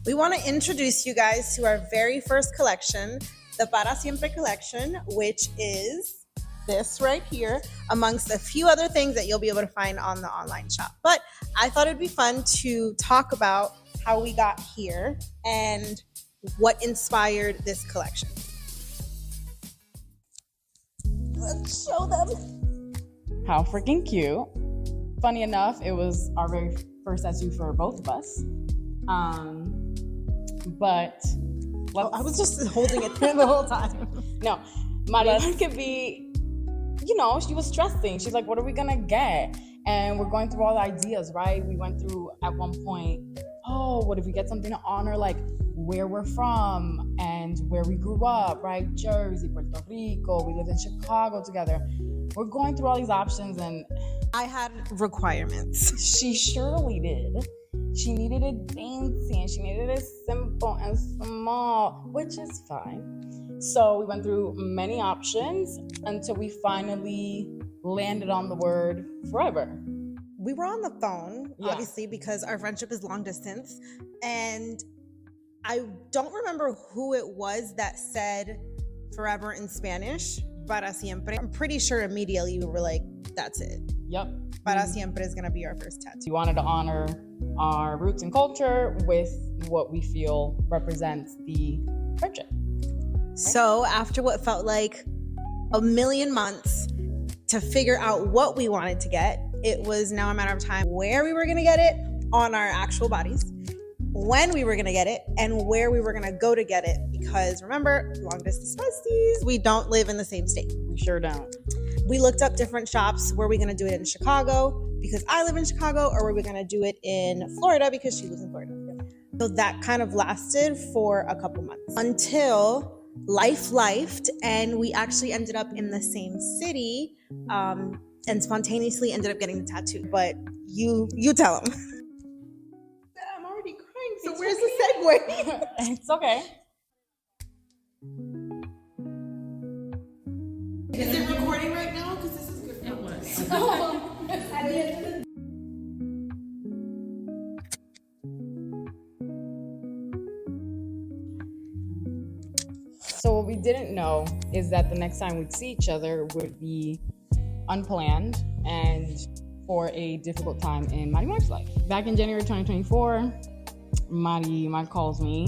We want to introduce you guys to our very first collection, the Para Siempre collection, which is this right here, amongst a few other things that you'll be able to find on the online shop. But I thought it'd be fun to talk about how we got here and what inspired this collection. Let's show them. How freaking cute. Funny enough, it was our very first tattoo for both of us. But I was just holding it there the whole time. No, Maria could be, she was stressing. She's like, what are we gonna get? And we're going through all the ideas, right? We went through at one point, what if we get something to honor like where we're from and where we grew up, right? Jersey, Puerto Rico, we lived in Chicago together. We're going through all these options and I had requirements. She surely did. She needed it dainty and she needed it simple and small, which is fine. So we went through many options until we finally landed on the word forever. We were on the phone, obviously, because our friendship is long distance. And I don't remember who it was that said forever in Spanish, para siempre. I'm pretty sure immediately we were like, that's it. Yep. Para siempre is going to be our first tattoo. We wanted to honor our roots and culture with what we feel represents the friendship. So after what felt like a million months to figure out what we wanted to get, it was now a matter of time where we were going to get it on our actual bodies, when we were going to get it, and where we were going to go to get it. Because remember, long distance besties, we don't live in the same state. We sure don't. We looked up different shops. Were we going to do it in Chicago because I live in Chicago, or were we going to do it in Florida because she lives in Florida? So that kind of lasted for a couple months until lifed, and we actually ended up in the same city and spontaneously ended up getting the tattoo. But you tell them. I'm already crying, so where's the segue? It's okay. Is it recording right now? Because this is good. It was. So what we didn't know is that the next time we'd see each other would be unplanned and for a difficult time in Marie's life. Back in January 2024, Mari calls me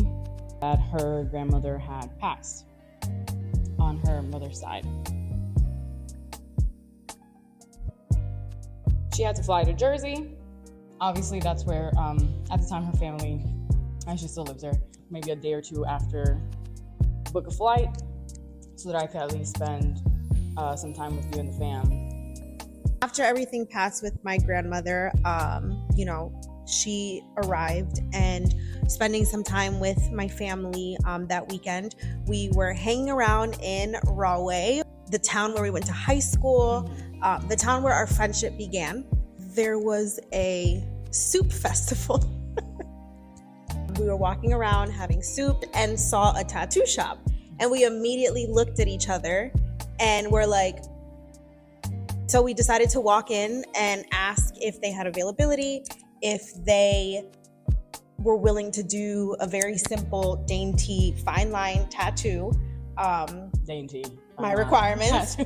that her grandmother had passed on her mother's side. She had to fly to Jersey. Obviously, that's where, at the time, her family, and she still lives there, maybe a day or two after, book a flight so that I could at least spend some time with you and the fam. After everything passed with my grandmother, she arrived, and spending some time with my family that weekend. We were hanging around in Rahway, the town where we went to high school, the town where our friendship began. There was a soup festival. We were walking around having soup and saw a tattoo shop, and we immediately looked at each other and we're like, so we decided to walk in and ask if they had availability, if they were willing to do a very simple, dainty, fine line tattoo. Dainty. My requirements.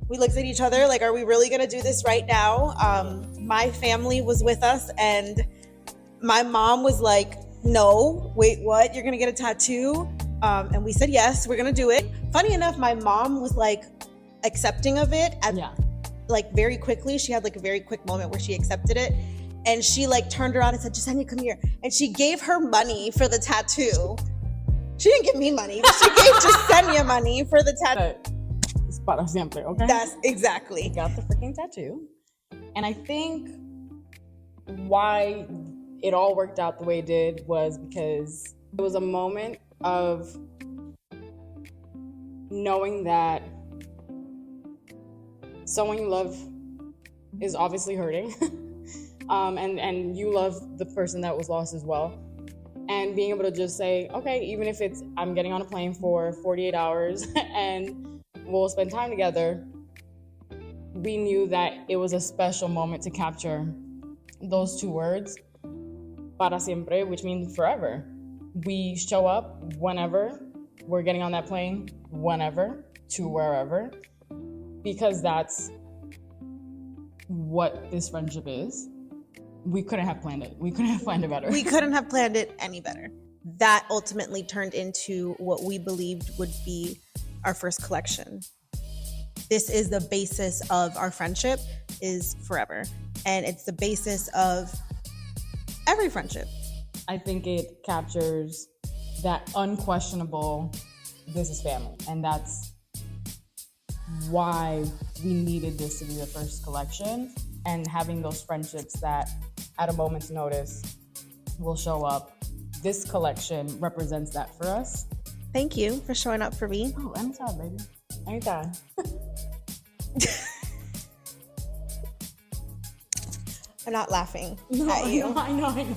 We looked at each other like, are we really going to do this right now? My family was with us, and my mom was like, no, wait, what? You're going to get a tattoo? And we said, yes, we're going to do it. Funny enough, my mom was like accepting of it like very quickly. She had like a very quick moment where she accepted it. And she like turned around and said, Jasenia, come here. And she gave her money for the tattoo. She didn't give me money, but she gave Jasenia money for the tattoo. It's para siempre, okay? That's exactly. Got the freaking tattoo. And I think why it all worked out the way it did was because it was a moment of knowing that someone you love is obviously hurting. And you love the person that was lost as well. And being able to just say, okay, even if it's I'm getting on a plane for 48 hours and we'll spend time together, we knew that it was a special moment to capture those two words, para siempre, which means forever. We show up whenever we're getting on that plane, whenever, to wherever, because that's what this friendship is. We couldn't have planned it. We couldn't have planned it better. We couldn't have planned it any better. That ultimately turned into what we believed would be our first collection. This is the basis of our friendship, is forever. And it's the basis of every friendship. I think it captures that unquestionable, this is family. And that's why we needed this to be the first collection. And having those friendships that at a moment's notice will show up. This collection represents that for us. Thank you for showing up for me. Oh, anytime, baby. Anytime. I'm not laughing at you. I know.